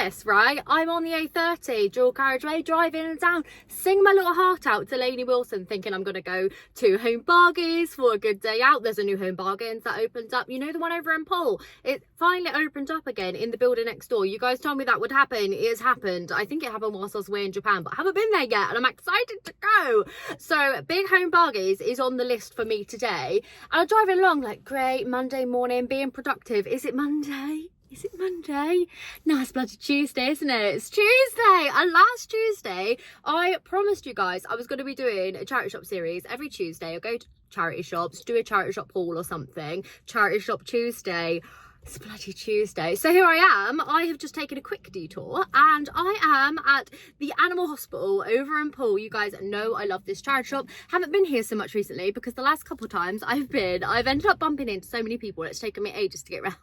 this, right? I'm on the A30 dual carriageway driving down, sing my little heart out to Lady Wilson, thinking I'm gonna go to Home Bargains for a good day out. There's a new Home Bargains that opened up, you know, the one over in Pole. It finally opened up again in the building next door. You guys told me that would happen. It has happened. I think it happened whilst I was away in Japan, but I haven't been there yet, and I'm excited to go. So big Home Bargains is on the list for me today. I'm driving along like, great, Monday morning, being productive. Is it Monday? Is it Monday? No, it's bloody Tuesday, isn't it? It's Tuesday. And last Tuesday, I promised you guys I was going to be doing a charity shop series every Tuesday. I'll go to charity shops, do a charity shop haul or something. Charity shop Tuesday. It's bloody Tuesday. So here I am. I have just taken a quick detour and I am at the animal hospital over in Poole. You guys know I love this charity shop. Haven't been here so much recently because the last couple of times I've ended up bumping into so many people. It's taken me ages to get around.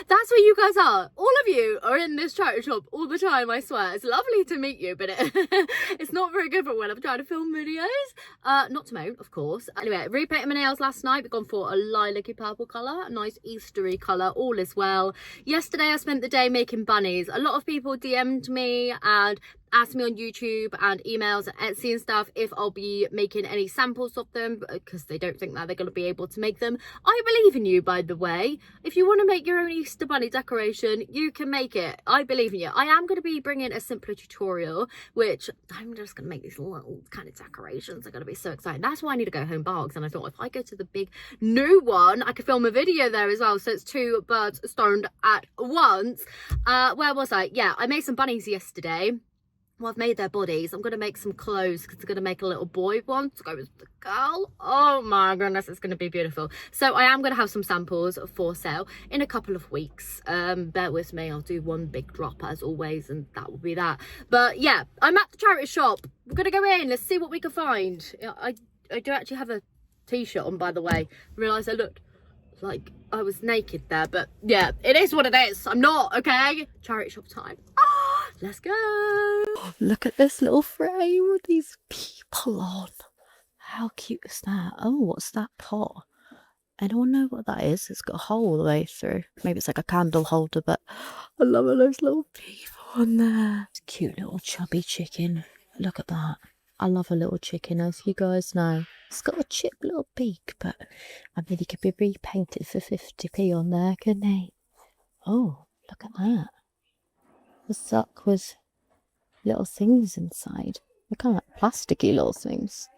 That's what you guys are. All of you are in this charity shop all the time, I swear. It's lovely to meet you, but it's not very good for when I'm trying to film videos. Not to moan, of course. Anyway, repainted my nails last night. We've gone for a lilac-y purple colour, a nice Eastery colour, all is well. Yesterday I spent the day making bunnies. A lot of people DM'd me and asked me on YouTube and emails and Etsy and stuff if I'll be making any samples of them because they don't think that they're going to be able to make them. I believe in you, by the way. If you want to make your own Easter bunny decoration, you can make it. I believe in you. I am going to be bringing a simpler tutorial, which I'm just going to make these little kind of decorations. They're going to be so exciting. That's why I need to go Home Bargains, and I thought if I go to the big new one, I could film a video there as well. So it's two birds stoned at once. Where was I? Yeah, I made some bunnies yesterday. Well, I've made their bodies. I'm going to make some clothes because I'm going to make a little boy one to go with the girl. Oh my goodness, it's going to be beautiful. So I am going to have some samples for sale in a couple of weeks. Bear with me. I'll do one big drop as always, and that will be that. But yeah, I'm at the charity shop. We're going to go in. Let's see what we can find. I do actually have a t-shirt on, by the way. I realised I looked like I was naked there, but yeah, it is what it is. I'm not, okay? Charity shop time. Let's go. Oh, look at this little frame with these people on. How cute is that? Oh, what's that pot? Anyone know what that is? It's got a hole all the way through. Maybe it's like a candle holder, but I love all those little people on there. It's a cute little chubby chicken. Look at that. I love a little chicken, as you guys know. It's got a chipped little beak, but I mean, he could be repainted for 50p on there, couldn't he? Oh, look at that. The sock with little things inside. They're kind of like plasticky little things.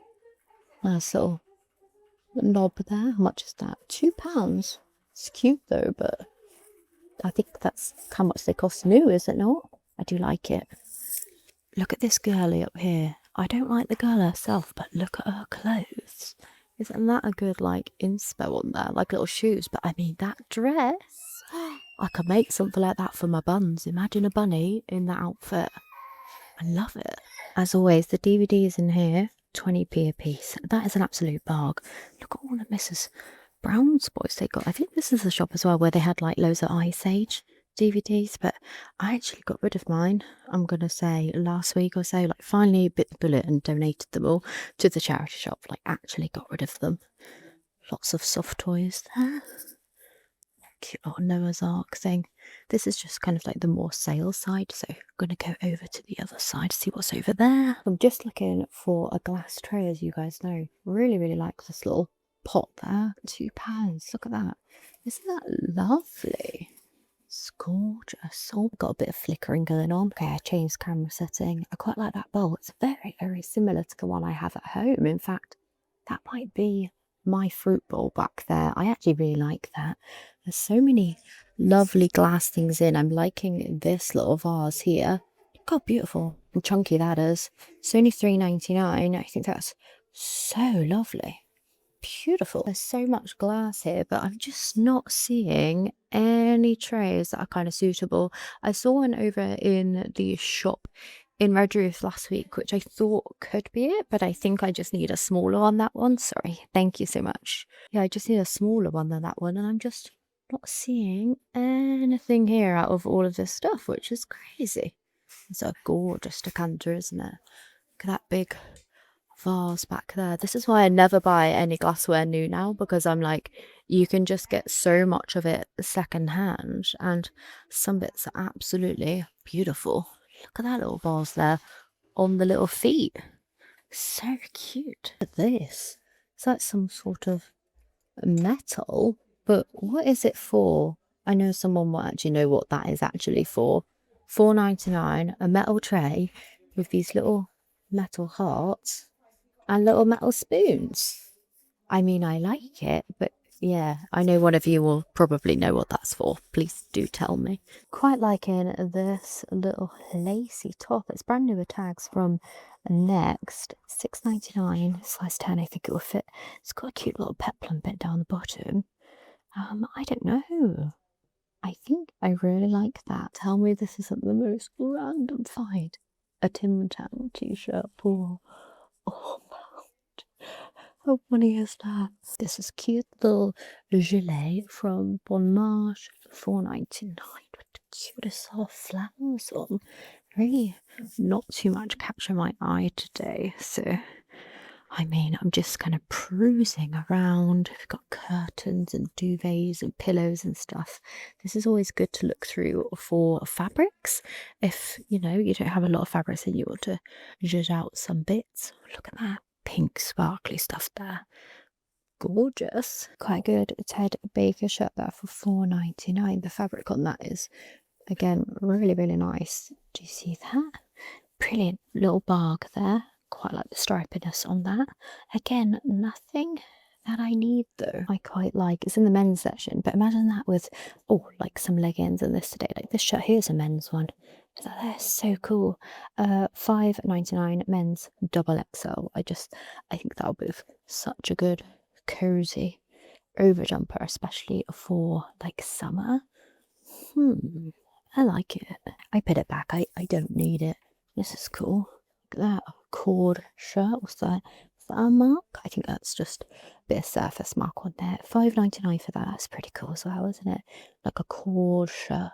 Nice little knob there. How much is that? £2. It's cute though, but I think that's how much they cost new, is it not? I do like it. Look at this girlie up here. I don't like the girl herself, but look at her clothes. Isn't that a good like inspo on there? Like little shoes, but I mean that dress. I could make something like that for my buns. Imagine a bunny in that outfit. I love it. As always, the DVDs in here, 20p a piece. That is an absolute bargain. Look at all the Mrs. Brown's boys they got. I think this is the shop as well where they had like loads of Ice Age DVDs, but I actually got rid of mine. I'm going to say last week or so, like finally bit the bullet and donated them all to the charity shop. Like actually got rid of them. Lots of soft toys there. Cute little Noah's Ark thing. This is just kind of like the more sales side, so I'm going to go over to the other side, see what's over there. I'm just looking for a glass tray, as you guys know. Really like this little pot there. £2. Look at that. Isn't that lovely? It's gorgeous. Oh, got a bit of flickering going on. Okay, I changed camera setting. I quite like that bowl. It's very similar to the one I have at home. In fact, that might be my fruit bowl back there. I actually really like that. There's so many lovely glass things in. I'm liking this little vase here. Look how beautiful and chunky that is. It's only £3.99. I think that's so lovely. Beautiful. There's so much glass here, but I'm just not seeing any trays that are kind of suitable. I saw one over in the shop in Redruth last week, which I thought could be it, but I think I just need a smaller on that one. Sorry, thank you so much. Yeah, I just need a smaller one than that one, and I'm just not seeing anything here out of all of this stuff, which is crazy. It's a gorgeous decanter, isn't it? Look at that big vase back there. This is why I never buy any glassware new now, because I'm like, you can just get so much of it secondhand, and some bits are absolutely beautiful. Look at that little vase there on the little feet. So cute. Look at this. Is that some sort of metal? But what is it for? I know someone will actually know what that is actually for. $4.99, a metal tray with these little metal hearts and little metal spoons. I mean, I like it, but yeah, I know one of you will probably know what that's for. Please do tell me. Quite liking this little lacy top. It's brand new with tags from Next. $6.99, size 10. I think it will fit. It's got a cute little peplum bit down the bottom. I don't know. I think I really like that. Tell me this isn't the most random find. A Tim Tam t-shirt for £1. How funny is that? This is cute little gilet from Bon Marche, $4.99 with the cutest soft flowers on. Really not too much catching my eye today, so I mean, I'm just kind of cruising around. We've got curtains and duvets and pillows and stuff. This is always good to look through for fabrics. If, you know, you don't have a lot of fabrics and you want to zhuzh out some bits. Look at that pink sparkly stuff there. Gorgeous. Quite good. Ted Baker shirt there for $4.99. The fabric on that is, again, really, really nice. Do you see that? Brilliant little barg there. Quite like the stripiness on that. Again, nothing that I need though. I quite like, it's in the men's section, but imagine that with, oh, like some leggings and this today. Like this shirt, here's a men's one. That is so cool. $5.99 men's XXL. I think that'll be such a good cozy over jumper, especially for like summer. I like it. I put it back. I don't need it. This is cool. Look at that cord shirt. What's that? Is that a mark? I think that's just a bit of surface mark on there. $5.99 for that. That's pretty cool as well, isn't it? Like a cord shirt.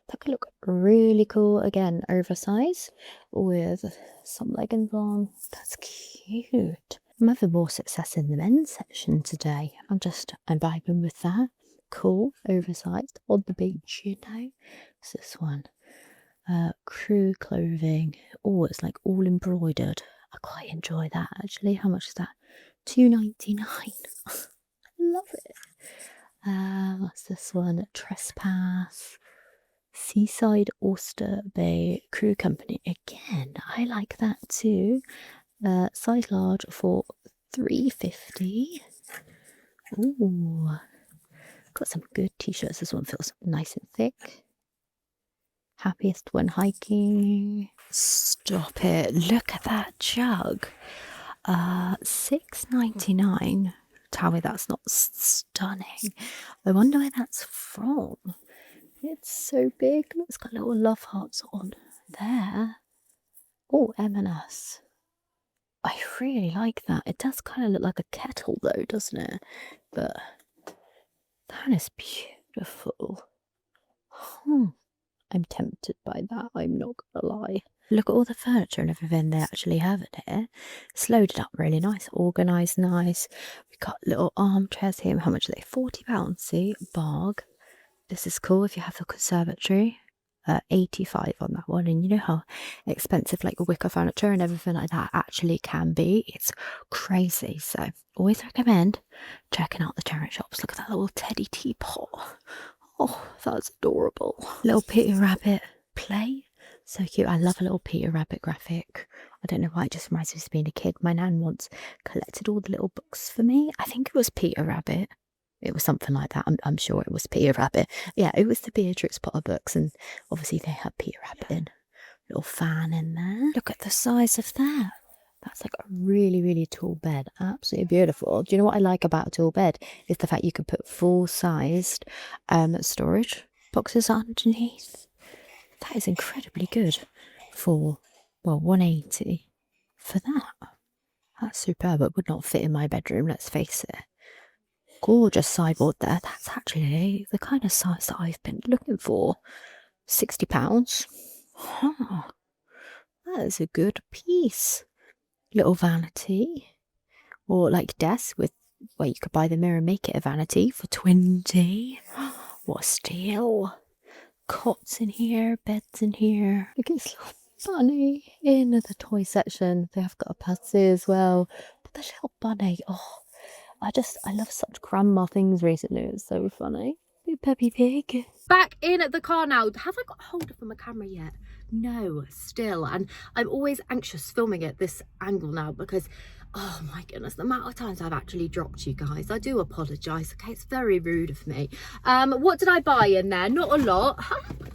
That could look really cool. Again, oversized with some leggings on. That's cute. I'm having more success in the men's section today. I'm vibing with that. Cool, oversized, on the beach, you know. What's this one? Crew clothing. Oh, it's like all embroidered. I quite enjoy that actually. How much is that? $2.99. I love it. What's this one? Trespass. Seaside Oyster Bay Crew Company. Again, I like that too. Size large for $3.50. Ooh, got some good t-shirts. This one feels nice and thick. Happiest when hiking. Stop it. Look at that jug. $6.99. Tell me that's not stunning. I wonder where that's from. It's so big. Look, it's got little love hearts on there. Oh, M&S. I really like that. It does kind of look like a kettle though, doesn't it? But that is beautiful. I'm tempted by that, I'm not gonna lie. Look at all the furniture and everything they actually have in here. It's loaded up really nice, organised nice. We've got little armchairs here. How much are they? £40, see? Barg. This is cool if you have the conservatory. 85 on that one, and you know how expensive like wicker furniture and everything like that actually can be. It's crazy. So always recommend checking out the charity shops. Look at that little teddy teapot. Oh, that's adorable. Little Peter Rabbit play. So cute. I love a little Peter Rabbit graphic. I don't know why, it just reminds me of being a kid. My nan once collected all the little books for me. I think it was Peter Rabbit. It was something like that. I'm sure it was Peter Rabbit. Yeah, it was the Beatrix Potter books, and obviously they had Peter Rabbit in. Little fan in there. Look at the size of that. That's like a really, really tall bed. Absolutely beautiful. Do you know what I like about a tall bed? Is the fact you can put full-sized storage boxes underneath. That is incredibly good for, well, $180 for that. That's superb. It would not fit in my bedroom, let's face it. Gorgeous sideboard there. That's actually the kind of size that I've been looking for. £60. Huh. That is a good piece. Little vanity, or like desk with where you could buy the mirror and make it a vanity for 20. What a steal. Cots in here, beds in here. Look at this little bunny in the toy section. They have got a pussy as well. But this little bunny, oh, I love such grandma things recently. It's so funny. Big Peppy Pig. Back in the car now. Have I got hold of my camera yet? No, still. And I'm always anxious filming at this angle now because, oh my goodness, the amount of times I've actually dropped you guys. I do apologise, okay? It's very rude of me. What did I buy in there? Not a lot.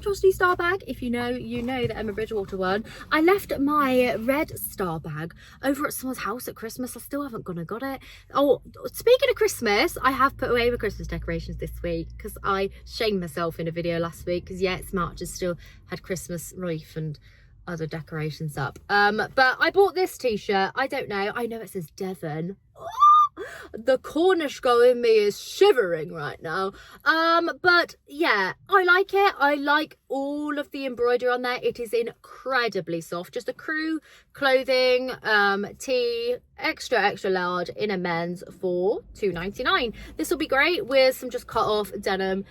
Trusty star bag. If you know, you know that I'm a Bridgewater one. I left my red star bag over at someone's house at Christmas. I still haven't gone and got it. Oh, speaking of Christmas, I have put away my Christmas decorations this week because I shamed myself in a video last week because, yeah, it's March and still had Christmas wreath and other decorations up. But I bought this t-shirt. I don't know. I know it says Devon. The Cornish girl in me is shivering right now. But yeah, I like it. I like all of the embroidery on there. It is incredibly soft. Just a crew clothing tee, extra large in a men's for $2.99. This will be great with some just cut off denim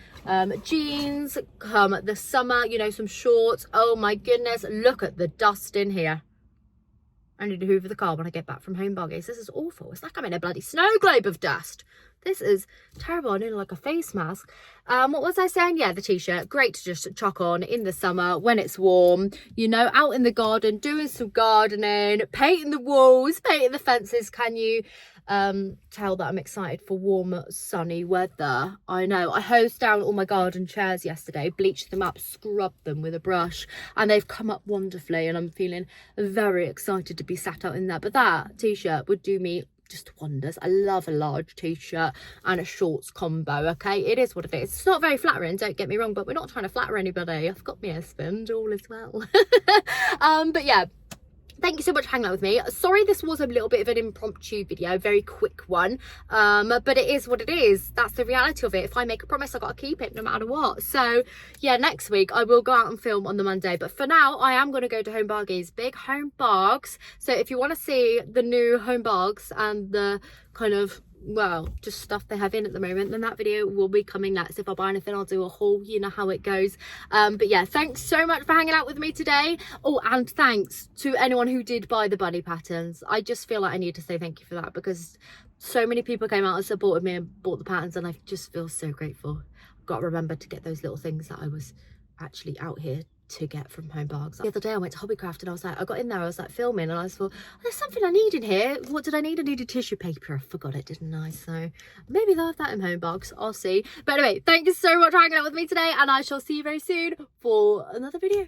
jeans come the summer, you know, some shorts. Oh my goodness, look at the dust in here. I need to hoover the car when I get back from home bargains. This is awful. It's like I'm in a bloody snow globe of dust. This is terrible. I need like a face mask. What was I saying? Yeah, the t-shirt. Great to just chuck on in the summer when it's warm. You know, out in the garden, doing some gardening, painting the walls, painting the fences. Can you tell that I'm excited for warm, sunny weather? I know. I hosed down all my garden chairs yesterday, bleached them up, scrubbed them with a brush, and they've come up wonderfully, and I'm feeling very excited to be sat out in there. But that t-shirt would do me just wonders. I love a large t-shirt and a shorts combo. Okay, it is what it is. It's not very flattering, don't get me wrong, but we're not trying to flatter anybody. I've got my husband, all is well. But yeah, thank you so much for hanging out with me. Sorry this was a little bit of an impromptu video, very quick one, but it is what it is. That's the reality of it. If I make a promise, I gotta keep it no matter what. So yeah, next week I will go out and film on the Monday, but for now I am going to go to Home Bargains, big Home Bargs. So if you want to see the new Home Bargs and the kind of, well, just stuff they have in at the moment, then that video will be coming next. If I buy anything, I'll do a haul, you know how it goes. But yeah, thanks so much for hanging out with me today. Oh, and thanks to anyone who did buy the bunny patterns. I just feel like I need to say thank you for that because so many people came out and supported me and bought the patterns, and I just feel so grateful. I've got to remember to get those little things that I was actually out here to get from Home Bargains. The other day I went to Hobbycraft and I was like, I got in there, I was like filming, and I thought, there's something I need in here. What did I need? I needed tissue paper. I forgot it, didn't I? So maybe they'll have that in Home Bargains. I'll see. But anyway, thank you so much for hanging out with me today, and I shall see you very soon for another video.